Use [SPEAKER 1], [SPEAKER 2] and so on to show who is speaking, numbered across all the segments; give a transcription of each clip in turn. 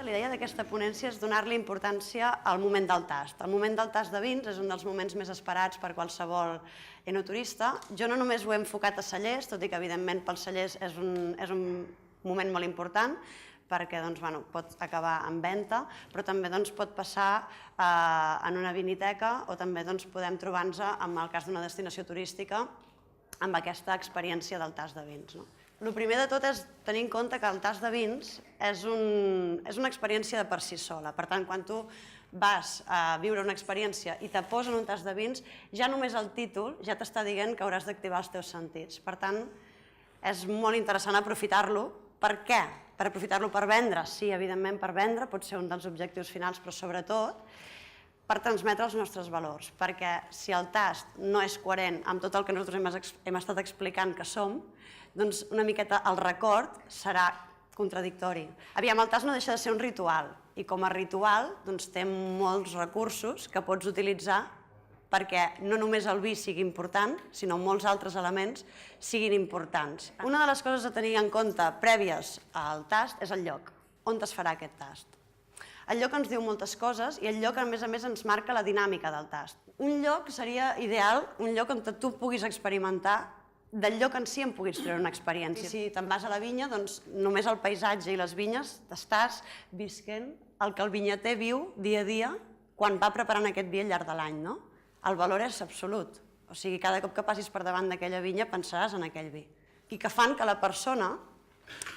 [SPEAKER 1] La idea d'aquesta ponència és donar-li importància al moment del tast. El moment del tast de vins és un dels moments més esperats per qualsevol enoturista. Jo no només ho he enfocat a cellers, tot i que evidentment pels cellers és un moment molt important, perquè pot acabar en venda, però també pot passar en una viniteca o també podem trobar-nos, en el cas d'una destinació turística, amb aquesta experiència del tast de vins. El primer de tot és tenir en compte que el tast de vins és una experiència de per si sola. Per tant, quan tu vas a viure una experiència i te posen un tast de vins, ja només el títol ja t'està dient que hauràs d'activar els teus sentits. Per tant, és molt interessant aprofitar-lo. Per què? Per aprofitar-lo per vendre? Sí, evidentment per vendre, pot ser un dels objectius finals, però sobretot per transmetre els nostres valors, perquè si el tast no és coherent amb tot el que nosaltres hem estat explicant que som, doncs una miqueta el record serà contradictori. Aviam, el tast no deixa de ser un ritual, i com a ritual té molts recursos que pots utilitzar perquè no només el vi sigui important, sinó molts altres elements siguin importants. Una de les coses a tenir en compte prèvies al tast és el lloc, on es farà aquest tast. El lloc ens diu moltes coses i el lloc, a més, ens marca la dinàmica del tast. Un lloc seria ideal, un lloc on tu puguis experimentar, del lloc en si en puguis treure una experiència. Si te'n vas a la vinya, doncs només el paisatge i les vinyes t'estàs visquent el que el vinyater viu dia a dia quan va preparant aquest vi al llarg de l'any, no? El valor és absolut. O sigui, cada cop que passis per davant d'aquella vinya pensaràs en aquell vi. I que fan que la persona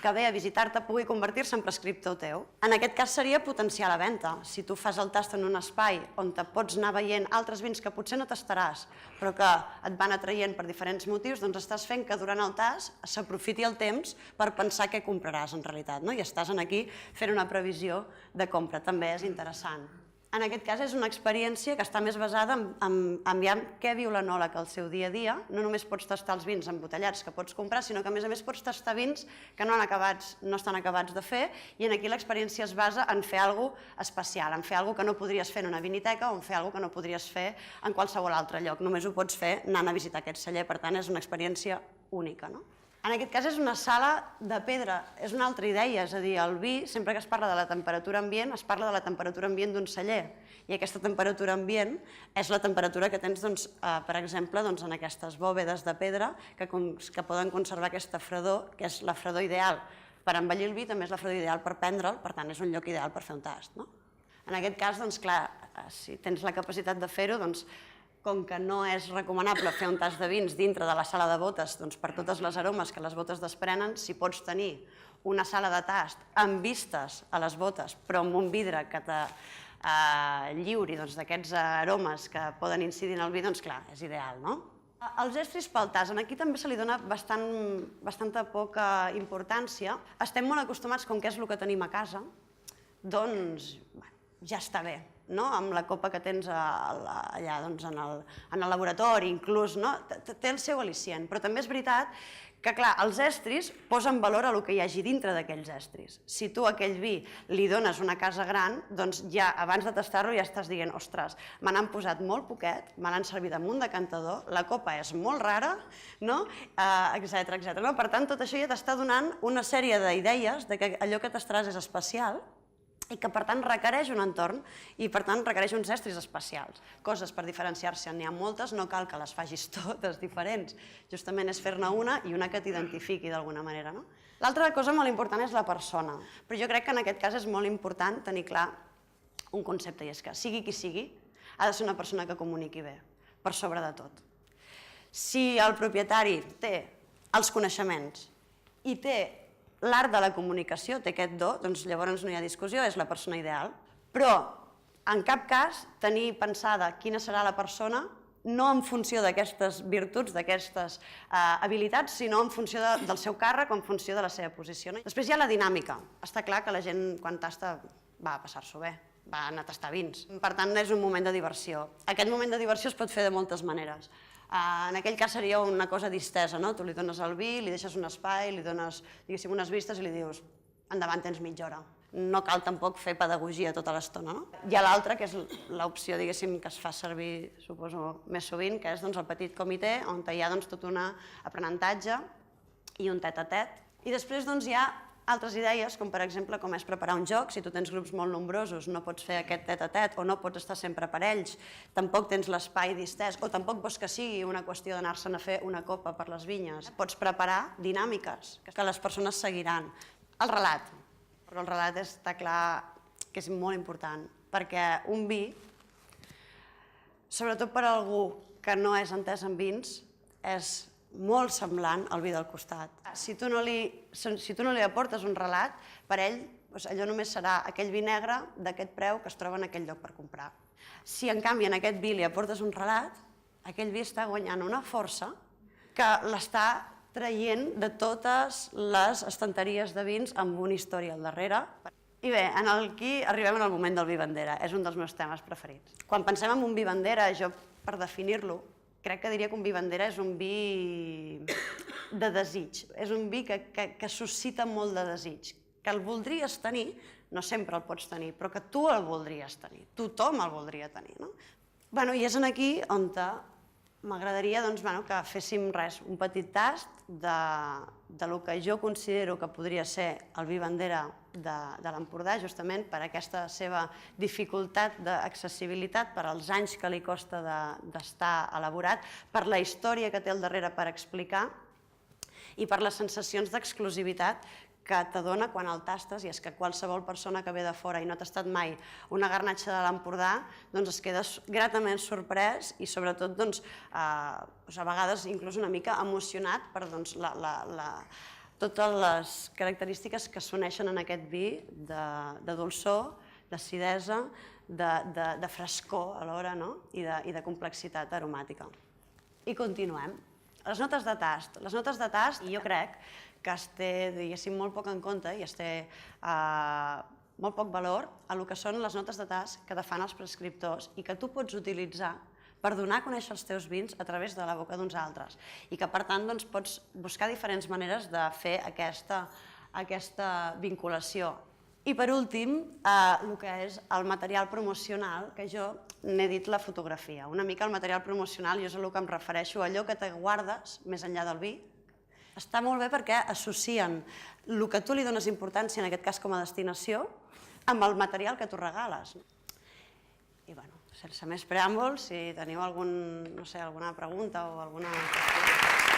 [SPEAKER 1] que ve a visitar-te pugui convertir-se en prescriptor teu. En aquest cas seria potenciar la venda. Si tu fas el tast en un espai on te pots anar veient altres vins que potser no tastaràs, però que et van atraient per diferents motius, doncs estàs fent que durant el tast s'aprofiti el temps per pensar què compraràs en realitat, i estàs aquí fent una previsió de compra. També és interessant. En aquest cas és una experiència que està més basada en què viu l'enòleg al seu dia a dia. No només pots tastar els vins embotellats que pots comprar, sinó que a més pots tastar vins que no estan acabats de fer, i aquí l'experiència es basa en fer alguna cosa especial, en fer alguna cosa que no podries fer en una viniteca o en fer alguna cosa que no podries fer en qualsevol altre lloc. Només ho pots fer anant a visitar aquest celler, per tant és una experiència única. En aquest cas és una sala de pedra, és una altra idea, és a dir, el vi, sempre que es parla de la temperatura ambient, es parla de la temperatura ambient d'un celler, i aquesta temperatura ambient és la temperatura que tens, per exemple, en aquestes bòvedes de pedra que poden conservar aquesta fredor, que és la fredor ideal per envellir el vi, també és la fredor ideal per prendre'l, per tant és un lloc ideal per fer un tast. En aquest cas, clar, si tens la capacitat de fer-ho, com que no és recomanable fer un tast de vins dintre de la sala de botes per totes les aromes que les botes desprenen, si pots tenir una sala de tast amb vistes a les botes, però amb un vidre que te lliuri d'aquests aromes que poden incidir en el vi, doncs clar, és ideal, no? Els estris pel tast, aquí també se li dona bastanta poca importància. Estem molt acostumats, com que és el que tenim a casa, doncs ja està bé, amb la copa que tens allà en el laboratori, inclús, té el seu al·licient. Però també és veritat que, clar, els estris posen valor a el que hi hagi dintre d'aquells estris. Si tu a aquell vi li dones una casa gran, doncs ja abans de tastar-lo ja estàs dient, ostres, me n'han posat molt poquet, me l'han servit amb un decantador, la copa és molt rara, etcètera. Per tant, tot això ja t'està donant una sèrie d'idees que allò que tastaràs és especial i que, per tant, requereix un entorn i, per tant, requereix uns estris especials. Coses per diferenciar-se n'hi ha moltes, no cal que les facis totes diferents. Justament és fer-ne una i una que t'identifiqui d'alguna manera. L'altra cosa molt important és la persona, però jo crec que en aquest cas és molt important tenir clar un concepte, i és que sigui qui sigui, ha de ser una persona que comuniqui bé, per sobre de tot. Si el propietari té els coneixements i té l'art de la comunicació, té aquest do, doncs llavors no hi ha discussió, és la persona ideal. Però, en cap cas, tenir pensada quina serà la persona, no en funció d'aquestes virtuts, d'aquestes habilitats, sinó en funció del seu càrrec o en funció de la seva posició. Després hi ha la dinàmica. Està clar que la gent, quan tasta, va a passar-s'ho bé, va anar a tastar vins. Per tant, és un moment de diversió. Aquest moment de diversió es pot fer de moltes maneres. En aquell cas seria una cosa distesa, tu li dones el vi, li deixes un espai, li dones, diguéssim, unes vistes i li dius, endavant, tens mitja hora. No cal tampoc fer pedagogia tota l'estona. Hi ha l'altra, que és l'opció, diguéssim, que es fa servir, suposo, més sovint, que és el petit comitè, on hi ha tot un aprenentatge i un tet-a-tet. I després hi ha altres idees, com per exemple com és preparar un joc. Si tu tens grups molt nombrosos, no pots fer aquest tet-a-tet o no pots estar sempre parells, tampoc tens l'espai distès o tampoc vols que sigui una qüestió d'anar-se'n a fer una copa per les vinyes. Pots preparar dinàmiques que les persones seguiran. El relat, però el relat està clar que és molt important, perquè un vi, sobretot per a algú que no és entès en vins, és molt semblant al vi del costat. Si tu no li aportes un relat, per ell allò només serà aquell vi negre d'aquest preu que es troba en aquell lloc per comprar. Si en canvi en aquest vi li aportes un relat, aquell vi està guanyant una força que l'està traient de totes les estanteries de vins amb una història al darrere. I bé, aquí arribem al moment del vi bandera, és un dels meus temes preferits. Quan pensem en un vi bandera, jo per definir-lo, crec que diria que un vi bandera és un vi de desig, és un vi que suscita molt de desig, que el voldries tenir, no sempre el pots tenir, però que tu el voldries tenir, tothom el voldria tenir. I és aquí on m'agradaria que féssim un petit tast del que jo considero que podria ser el vi bandera de l'Empordà, justament per aquesta seva dificultat d'accessibilitat, per als anys que li costa d'estar elaborat, per la història que té al darrere per explicar i per les sensacions d'exclusivitat que t'adona quan el tastes, i és que qualsevol persona que ve de fora i no ha tastat mai una garnatxa de l'Empordà es queda gratament sorprès i sobretot a vegades inclús una mica emocionat per totes les característiques que s'uneixen en aquest vi de dolçor, d'acidesa, de frescor alhora i de complexitat aromàtica. I continuem. Les notes de tast. Les notes de tast, jo crec que es té, diguéssim, molt poc en compte i es té molt poc valor a el que són les notes de tast que te fan els prescriptors i que tu pots utilitzar per donar a conèixer els teus vins a través de la boca d'uns altres i que, per tant, pots buscar diferents maneres de fer aquesta vinculació. I, per últim, el que és el material promocional, que jo n'he dit la fotografia. Una mica el material promocional, jo és a el que em refereixo, allò que te guardes més enllà del vi. Està molt bé perquè associen el que tu li dones importància, en aquest cas com a destinació, amb el material que tu regales. I, sense més preàmbuls, si teniu alguna pregunta o alguna qüestió...